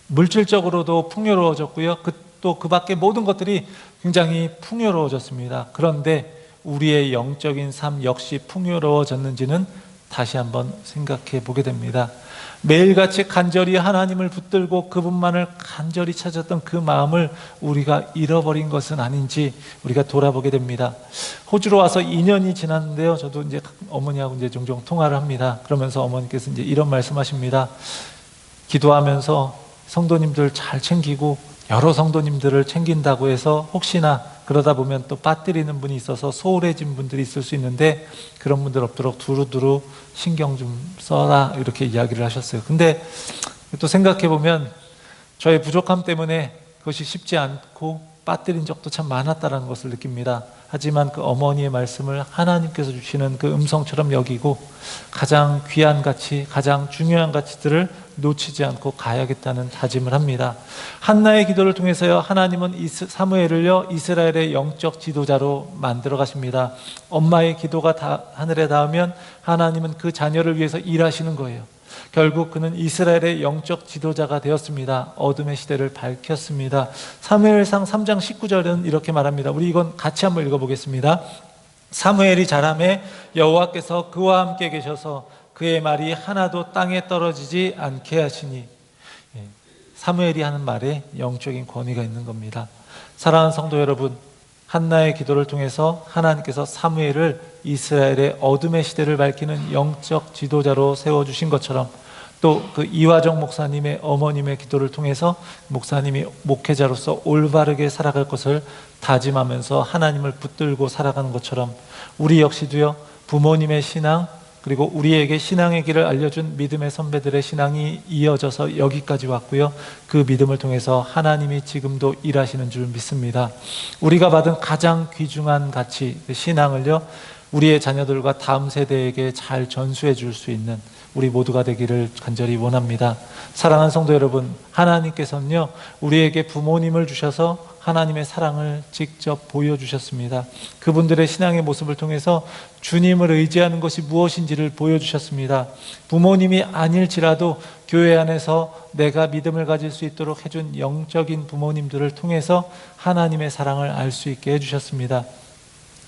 물질적으로도 풍요로워졌고요, 또 그 밖에 모든 것들이 굉장히 풍요로워졌습니다. 그런데 우리의 영적인 삶 역시 풍요로워졌는지는 다시 한번 생각해 보게 됩니다. 매일같이 간절히 하나님을 붙들고 그분만을 간절히 찾았던 그 마음을 우리가 잃어버린 것은 아닌지 우리가 돌아보게 됩니다. 호주로 와서 2년이 지났는데요, 저도 이제 어머니하고 이제 종종 통화를 합니다. 그러면서 어머니께서 이제 이런 말씀하십니다. 기도하면서 성도님들 잘 챙기고 여러 성도님들을 챙긴다고 해서 혹시나 그러다 보면 또 빠뜨리는 분이 있어서 소홀해진 분들이 있을 수 있는데 그런 분들 없도록 두루두루 신경 좀 써라, 이렇게 이야기를 하셨어요. 근데 또 생각해 보면 저의 부족함 때문에 그것이 쉽지 않고 빠뜨린 적도 참 많았다는 것을 느낍니다. 하지만 그 어머니의 말씀을 하나님께서 주시는 그 음성처럼 여기고 가장 귀한 가치, 가장 중요한 가치들을 놓치지 않고 가야겠다는 다짐을 합니다. 한나의 기도를 통해서요, 하나님은 사무엘을요, 이스라엘의 영적 지도자로 만들어 가십니다. 엄마의 기도가 하늘에 닿으면 하나님은 그 자녀를 위해서 일하시는 거예요. 결국 그는 이스라엘의 영적 지도자가 되었습니다. 어둠의 시대를 밝혔습니다. 사무엘상 3장 19절은 이렇게 말합니다. 우리 이건 같이 한번 읽어보겠습니다. 사무엘이 자라매 여호와께서 그와 함께 계셔서 그의 말이 하나도 땅에 떨어지지 않게 하시니. 사무엘이 하는 말에 영적인 권위가 있는 겁니다. 사랑하는 성도 여러분, 한나의 기도를 통해서 하나님께서 사무엘을 이스라엘의 어둠의 시대를 밝히는 영적 지도자로 세워주신 것처럼 또 그 이화정 목사님의 어머님의 기도를 통해서 목사님이 목회자로서 올바르게 살아갈 것을 다짐하면서 하나님을 붙들고 살아가는 것처럼 우리 역시도요, 부모님의 신앙 그리고 우리에게 신앙의 길을 알려준 믿음의 선배들의 신앙이 이어져서 여기까지 왔고요, 그 믿음을 통해서 하나님이 지금도 일하시는 줄 믿습니다. 우리가 받은 가장 귀중한 가치, 신앙을요, 우리의 자녀들과 다음 세대에게 잘 전수해 줄 수 있는 우리 모두가 되기를 간절히 원합니다. 사랑하는 성도 여러분, 하나님께서는요, 우리에게 부모님을 주셔서 하나님의 사랑을 직접 보여주셨습니다. 그분들의 신앙의 모습을 통해서 주님을 의지하는 것이 무엇인지를 보여주셨습니다. 부모님이 아닐지라도 교회 안에서 내가 믿음을 가질 수 있도록 해준 영적인 부모님들을 통해서 하나님의 사랑을 알 수 있게 해주셨습니다.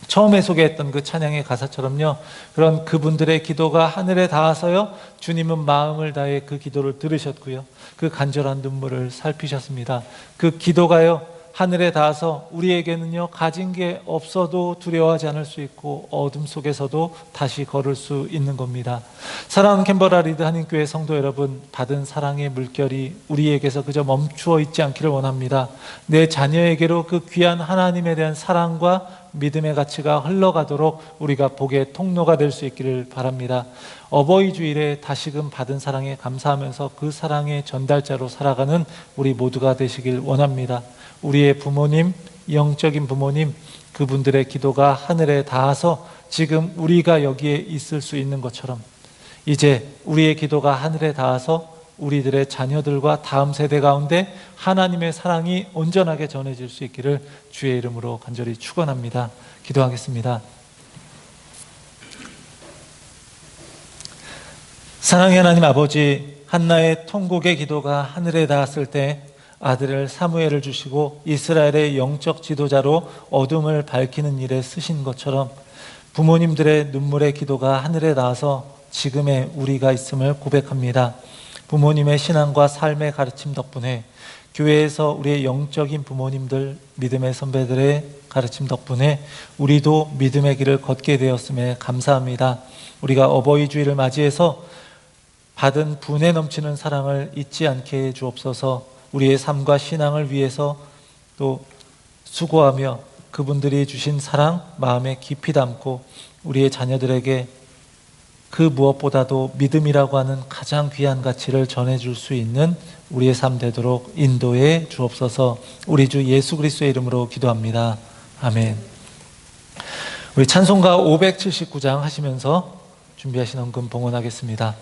처음에 소개했던 그 찬양의 가사처럼요, 그런 그분들의 기도가 하늘에 닿아서요, 주님은 마음을 다해 그 기도를 들으셨고요, 그 간절한 눈물을 살피셨습니다. 그 기도가요, 하늘에 닿아서 우리에게는요, 가진 게 없어도 두려워하지 않을 수 있고 어둠 속에서도 다시 걸을 수 있는 겁니다. 사랑하는 캔버라 리드 한인교회 성도 여러분, 받은 사랑의 물결이 우리에게서 그저 멈추어 있지 않기를 원합니다. 내 자녀에게로 그 귀한 하나님에 대한 사랑과 믿음의 가치가 흘러가도록 우리가 복의 통로가 될 수 있기를 바랍니다. 어버이 주일에 다시금 받은 사랑에 감사하면서 그 사랑의 전달자로 살아가는 우리 모두가 되시길 원합니다. 우리의 부모님, 영적인 부모님, 그분들의 기도가 하늘에 닿아서 지금 우리가 여기에 있을 수 있는 것처럼 이제 우리의 기도가 하늘에 닿아서 우리들의 자녀들과 다음 세대 가운데 하나님의 사랑이 온전하게 전해질 수 있기를 주의 이름으로 간절히 축원합니다. 기도하겠습니다. 사랑의 하나님 아버지, 한나의 통곡의 기도가 하늘에 닿았을 때 아들을 사무엘을 주시고 이스라엘의 영적 지도자로 어둠을 밝히는 일에 쓰신 것처럼 부모님들의 눈물의 기도가 하늘에 닿아서 지금의 우리가 있음을 고백합니다. 부모님의 신앙과 삶의 가르침 덕분에 교회에서 우리의 영적인 부모님들, 믿음의 선배들의 가르침 덕분에 우리도 믿음의 길을 걷게 되었음에 감사합니다. 우리가 어버이 주일을 맞이해서 받은 분에 넘치는 사랑을 잊지 않게 해 주옵소서. 우리의 삶과 신앙을 위해서 또 수고하며 그분들이 주신 사랑 마음에 깊이 담고 우리의 자녀들에게 그 무엇보다도 믿음이라고 하는 가장 귀한 가치를 전해줄 수 있는 우리의 삶 되도록 인도해 주옵소서. 우리 주 예수 그리스도의 이름으로 기도합니다. 아멘. 우리 찬송가 579장 하시면서 준비하신 헌금 봉헌하겠습니다.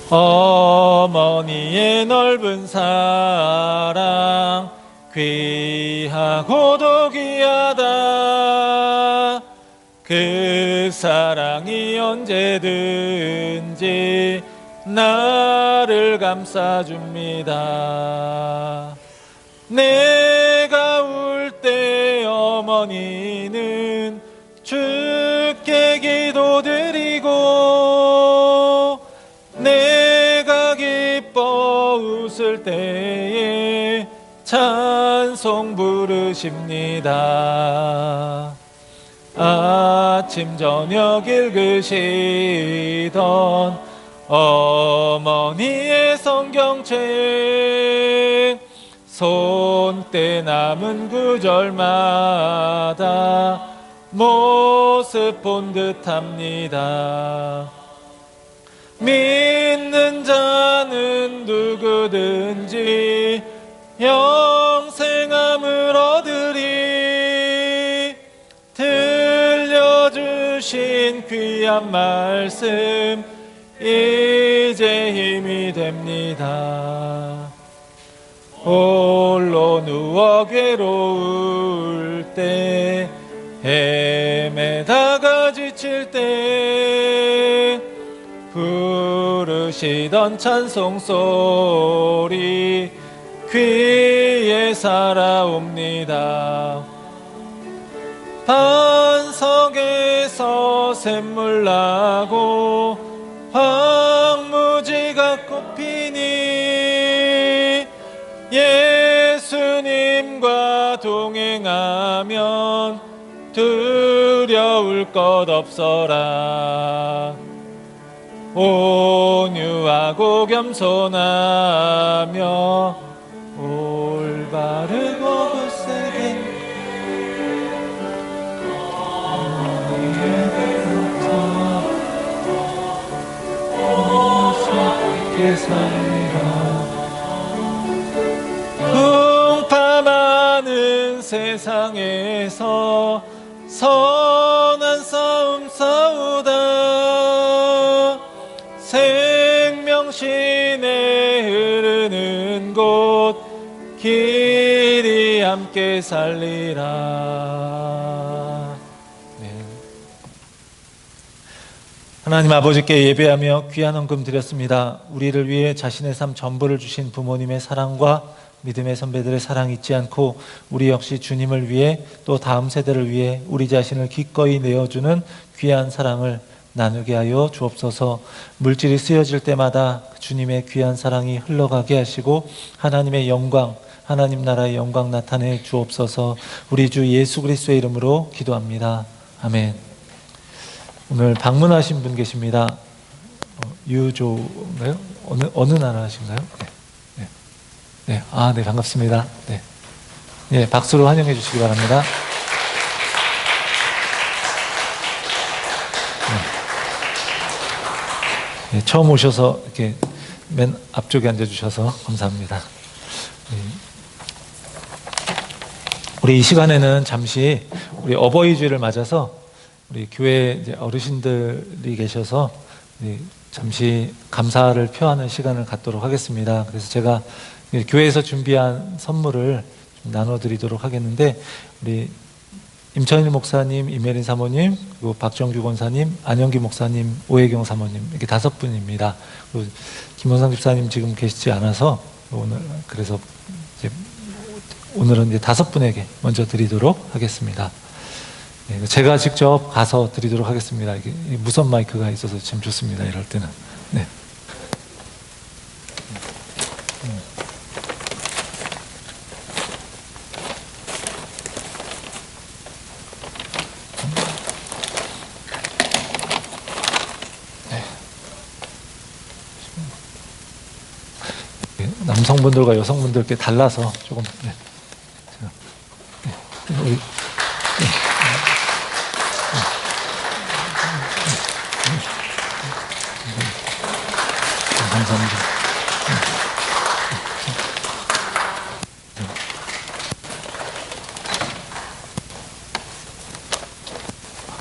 어머니의 넓은 사랑 귀하고도 귀하다. 그 사랑이 언제든지 나를 감싸줍니다. 내가 울 때 어머니는 주께 기도드리고 내가 기뻐 웃을 때에 찬송 부르십니다. 아침 저녁 읽으시던 어머니의 성경책 손때 남은 구절마다 모습 본 듯합니다. 믿는 자는 누구든지 영생함을 얻으리. 들려주신 귀한 말씀 이제 힘이 됩니다. 홀로 누워 괴로울 때 헤매다가 지칠 때 부르시던 찬송소리 귀에 살아옵니다. 반석에서 샘물 나고 황무지가 꽃피니 예수님과 동행하면 두려울 것 없어라. 온유하고 겸손하며 올바르고 굳세게 풍파 많은 세상에서 선한 싸움 싸우다 생명신에 흐르는 곳 길이 함께 살리라. 네. 하나님 아버지께 예배하며 귀한 헌금 드렸습니다. 우리를 위해 자신의 삶 전부를 주신 부모님의 사랑과 믿음의 선배들의 사랑 잊지 않고 우리 역시 주님을 위해 또 다음 세대를 위해 우리 자신을 기꺼이 내어주는 귀한 사랑을 나누게 하여 주옵소서. 물질이 쓰여질 때마다 주님의 귀한 사랑이 흘러가게 하시고 하나님의 영광, 하나님 나라의 영광 나타내 주옵소서. 우리 주 예수 그리스도의 이름으로 기도합니다. 아멘. 오늘 방문하신 분 계십니다. 유조인가요? 어느 나라 하신가요? 네. 네. 아, 네, 반갑습니다. 네. 네, 박수로 환영해 주시기 바랍니다. 네. 네, 처음 오셔서 이렇게 맨 앞쪽에 앉아 주셔서 감사합니다. 네. 우리 이 시간에는 잠시 우리 어버이 주일을 맞아서 우리 교회 이제 어르신들이 계셔서 잠시 감사를 표하는 시간을 갖도록 하겠습니다. 그래서 제가 교회에서 준비한 선물을 좀 나눠드리도록 하겠는데 우리 임천일 목사님, 임혜린 사모님, 그리고 박정규 권사님, 안영기 목사님, 오혜경 사모님 이렇게 5분입니다. 그리고 김원상 집사님 지금 계시지 않아서 오늘 그래서 이제 오늘은 이제 5분에게 먼저 드리도록 하겠습니다. 네, 제가 직접 가서 드리도록 하겠습니다. 이게 무선 마이크가 있어서 참 좋습니다. 이럴 때는. 네. 남성분들과 여성분들께 달라서 조금 네. 우리 감사합니다.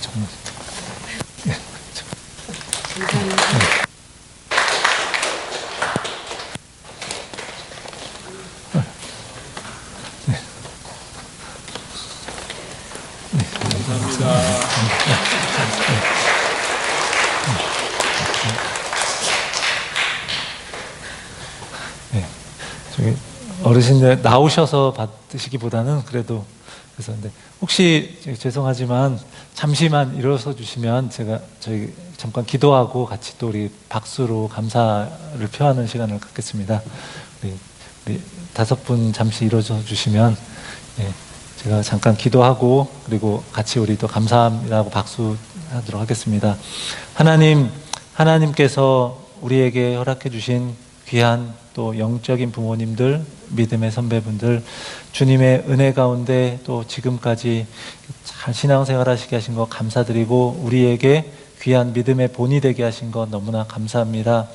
정말. 저기 어르신들 나오셔서 받으시기보다는 그래도 그래서 근데 혹시 죄송하지만 잠시만 일어서 주시면 제가 저희 잠깐 기도하고 같이 또 우리 박수로 감사를 표하는 시간을 갖겠습니다. 우리 5분 잠시 일어서 주시면 예, 제가 잠깐 기도하고 그리고 같이 우리 또 감사합니다고 박수하도록 하겠습니다. 하나님께서 우리에게 허락해 주신 귀한 또 영적인 부모님들, 믿음의 선배분들, 주님의 은혜 가운데 또 지금까지 잘 신앙생활 하시게 하신 거 감사드리고 우리에게 귀한 믿음의 본이 되게 하신 것 너무나 감사합니다.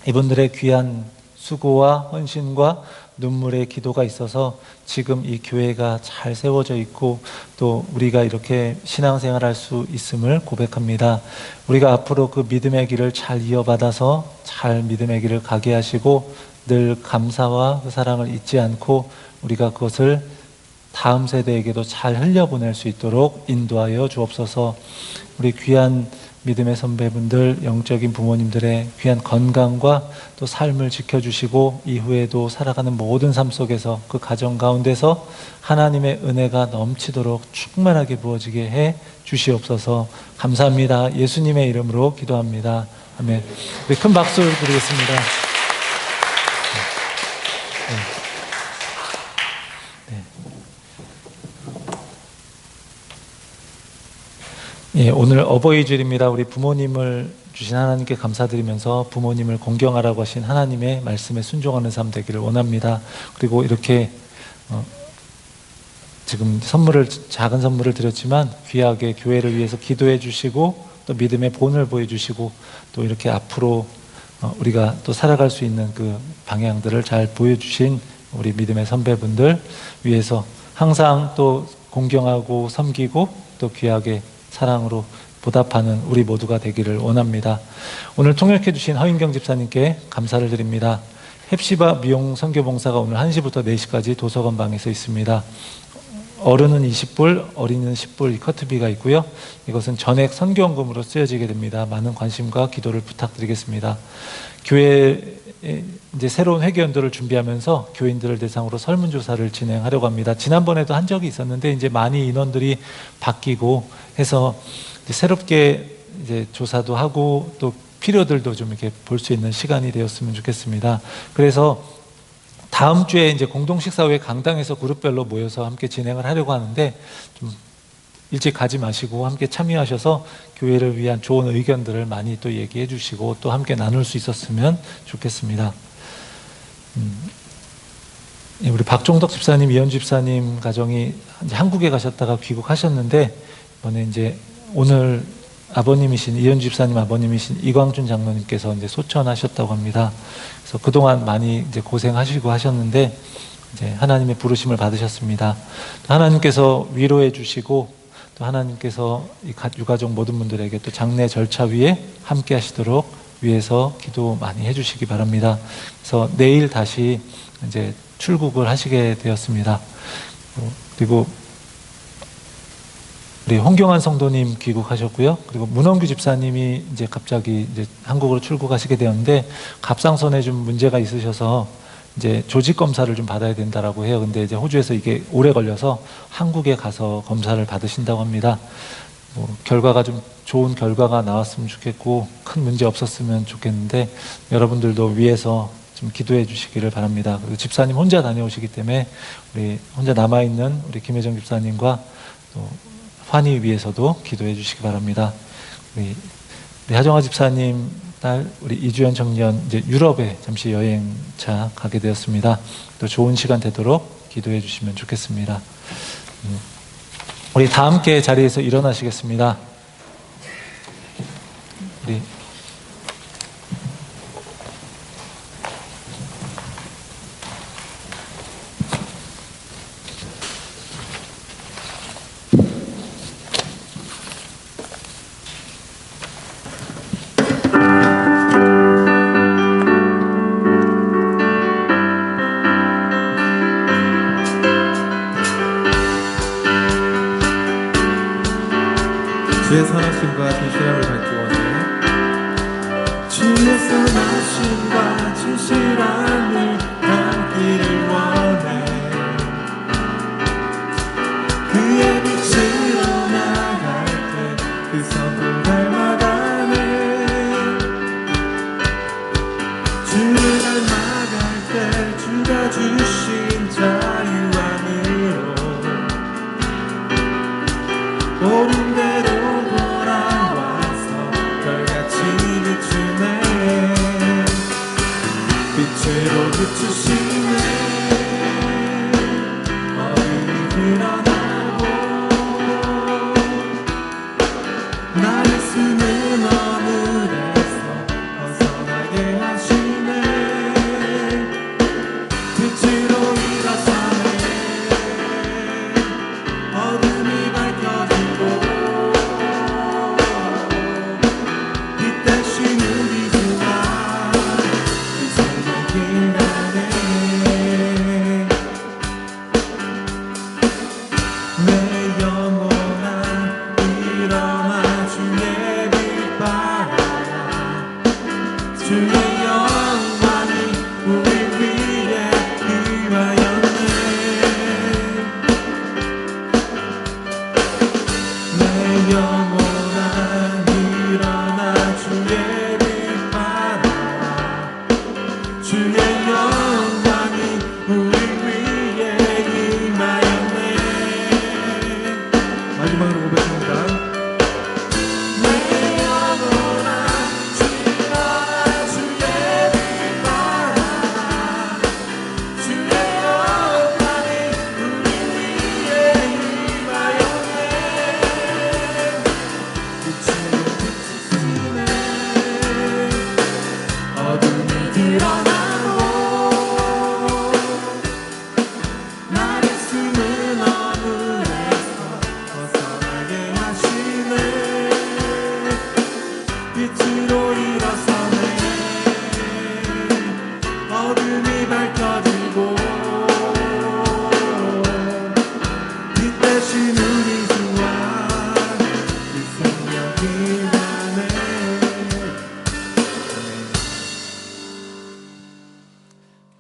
이분들의 귀한 수고와 헌신과 눈물의 기도가 있어서 지금 이 교회가 잘 세워져 있고 또 우리가 이렇게 신앙생활 할 수 있음을 고백합니다. 우리가 앞으로 그 믿음의 길을 잘 이어받아서 잘 믿음의 길을 가게 하시고 늘 감사와 그 사랑을 잊지 않고 우리가 그것을 다음 세대에게도 잘 흘려보낼 수 있도록 인도하여 주옵소서. 우리 귀한 믿음의 선배분들, 영적인 부모님들의 귀한 건강과 또 삶을 지켜주시고 이후에도 살아가는 모든 삶 속에서 그 가정 가운데서 하나님의 은혜가 넘치도록 충만하게 부어지게 해 주시옵소서. 감사합니다. 예수님의 이름으로 기도합니다. 아멘. 우리 큰 박수 드리겠습니다. 예, 오늘 어버이주일입니다. 우리 부모님을 주신 하나님께 감사드리면서 부모님을 공경하라고 하신 하나님의 말씀에 순종하는 삶 되기를 원합니다. 그리고 이렇게 지금 작은 선물을 드렸지만 귀하게 교회를 위해서 기도해 주시고 또 믿음의 본을 보여주시고 또 이렇게 앞으로 우리가 또 살아갈 수 있는 그 방향들을 잘 보여주신 우리 믿음의 선배분들 위해서 항상 또 공경하고 섬기고 또 귀하게 사랑으로 보답하는 우리 모두가 되기를 원합니다. 오늘 통역해 주신 허인경 집사님께 감사를 드립니다. 헵시바 미용 선교봉사가 오늘 1시부터 4시까지 도서관 방에서 있습니다. 어른은 20불, 어린이는 10불 커트비가 있고요. 이것은 전액 선교원금으로 쓰여지게 됩니다. 많은 관심과 기도를 부탁드리겠습니다. 교회 이제 새로운 회계연도를 준비하면서 교인들을 대상으로 설문조사를 진행하려고 합니다. 지난번에도 한 적이 있었는데 이제 많이 인원들이 바뀌고 해서 이제 새롭게 이제 조사도 하고 또 필요들도 좀 이렇게 볼 수 있는 시간이 되었으면 좋겠습니다. 그래서 다음 주에 이제 공동 식사 후에 강당에서 그룹별로 모여서 함께 진행을 하려고 하는데 좀 일찍 가지 마시고 함께 참여하셔서 교회를 위한 좋은 의견들을 많이 또 얘기해 주시고 또 함께 나눌 수 있었으면 좋겠습니다. 우리 박종덕 집사님, 이현주 집사님 가정이 이제 한국에 가셨다가 귀국하셨는데 이번에 이제 오늘 아버님이신 이현주 집사님 아버님이신 이광준 장로님께서 이제 소천하셨다고 합니다. 그래서 그동안 많이 이제 고생하시고 하셨는데 이제 하나님의 부르심을 받으셨습니다. 하나님께서 위로해 주시고 또 하나님께서 이 유가족 모든 분들에게 또 장례 절차 위에 함께 하시도록 위해서 기도 많이 해주시기 바랍니다. 그래서 내일 다시 이제 출국을 하시게 되었습니다. 그리고 우리 홍경환 성도님 귀국하셨고요. 그리고 문원규 집사님이 이제 갑자기 이제 한국으로 출국하시게 되었는데 갑상선에 좀 문제가 있으셔서 이제 조직 검사를 좀 받아야 된다라고 해요. 근데 이제 호주에서 이게 오래 걸려서 한국에 가서 검사를 받으신다고 합니다. 뭐 결과가 좀 좋은 결과가 나왔으면 좋겠고 큰 문제 없었으면 좋겠는데 여러분들도 위에서 좀 기도해 주시기를 바랍니다. 그리고 집사님 혼자 다녀오시기 때문에 우리 혼자 남아있는 우리 김혜정 집사님과 또 환희 위해서도 기도해 주시기 바랍니다. 우리 하정아 집사님 딸 우리 이주연 청년 이제 유럽에 잠시 여행차 가게 되었습니다. 또 좋은 시간 되도록 기도해 주시면 좋겠습니다. 우리 다 함께 자리에서 일어나시겠습니다. 우리 주의 선하심과 진실함을 밟기 원해. 주의 선하심과 진실함을 밟기를 원해. 그의 빛으로 나갈 때 그 선을 닮아가네. 주를 닮아갈 때 주가 주신 자유 안으로 옳은 대로 빛으로 비추시네. 어둠이 드러나고 나를 숨은 어둠에서 벗어나게 하시네. 빛으로 일어서네. 어둠이 밝혀지고 빛 대신 우리 주가 내 영혼아 일어나 주의 빛 바라라. 주의 영광이 우리 위에 임하였네. 내 영혼아 일어나 주의 빛 바라라. 주의 영광이 우리 위에 임하였네. 마지막으로 고백합니다. 내 영혼아 일어나 주의 빛 바라라. 주의 영광이 우리 위에 임하였네. 빛으로 비추시네. 어둠이 드러나 빛으로 일어서네. 어둠이 밝혀지고 빛 대신 우리 주와 그 생명이 나네.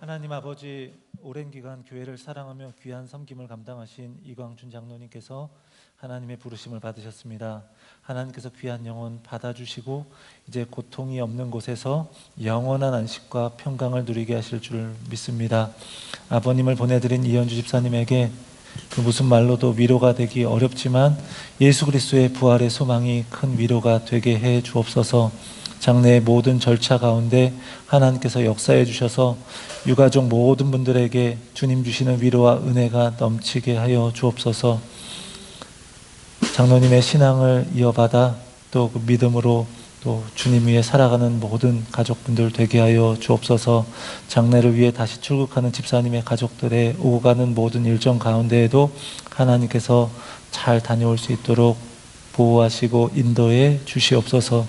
하나님 아버지, 오랜 기간 교회를 사랑하며 귀한 섬김을 감당하신 이광준 장로님께서 하나님의 부르심을 받으셨습니다. 하나님께서 귀한 영혼 받아주시고 이제 고통이 없는 곳에서 영원한 안식과 평강을 누리게 하실 줄 믿습니다. 아버님을 보내드린 이현주 집사님에게 그 무슨 말로도 위로가 되기 어렵지만 예수 그리스도의 부활의 소망이 큰 위로가 되게 해 주옵소서. 장래의 모든 절차 가운데 하나님께서 역사해 주셔서 유가족 모든 분들에게 주님 주시는 위로와 은혜가 넘치게 하여 주옵소서. 장로님의 신앙을 이어받아 또 그 믿음으로 또 주님 위에 살아가는 모든 가족분들 되게 하여 주옵소서. 장례를 위해 다시 출국하는 집사님의 가족들의 오고 가는 모든 일정 가운데에도 하나님께서 잘 다녀올 수 있도록 보호하시고 인도해 주시옵소서.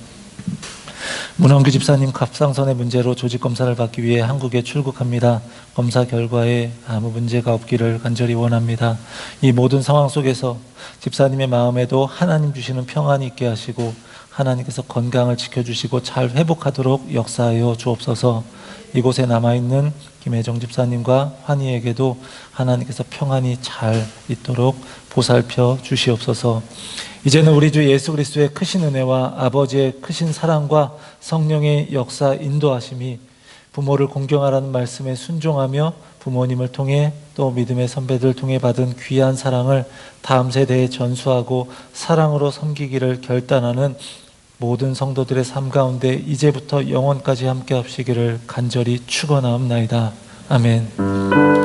문헌규 집사님 갑상선의 문제로 조직검사를 받기 위해 한국에 출국합니다. 검사 결과에 아무 문제가 없기를 간절히 원합니다. 이 모든 상황 속에서 집사님의 마음에도 하나님 주시는 평안이 있게 하시고 하나님께서 건강을 지켜주시고 잘 회복하도록 역사하여 주옵소서. 이곳에 남아있는 김혜정 집사님과 환희에게도 하나님께서 평안히 잘 있도록 보살펴 주시옵소서. 이제는 우리 주 예수 그리스도의 크신 은혜와 아버지의 크신 사랑과 성령의 역사 인도하심이 부모를 공경하라는 말씀에 순종하며 부모님을 통해 또 믿음의 선배들을 통해 받은 귀한 사랑을 다음 세대에 전수하고 사랑으로 섬기기를 결단하는 모든 성도들의 삶 가운데 이제부터 영원까지 함께 하시기를 간절히 축원하옵나이다. 아멘.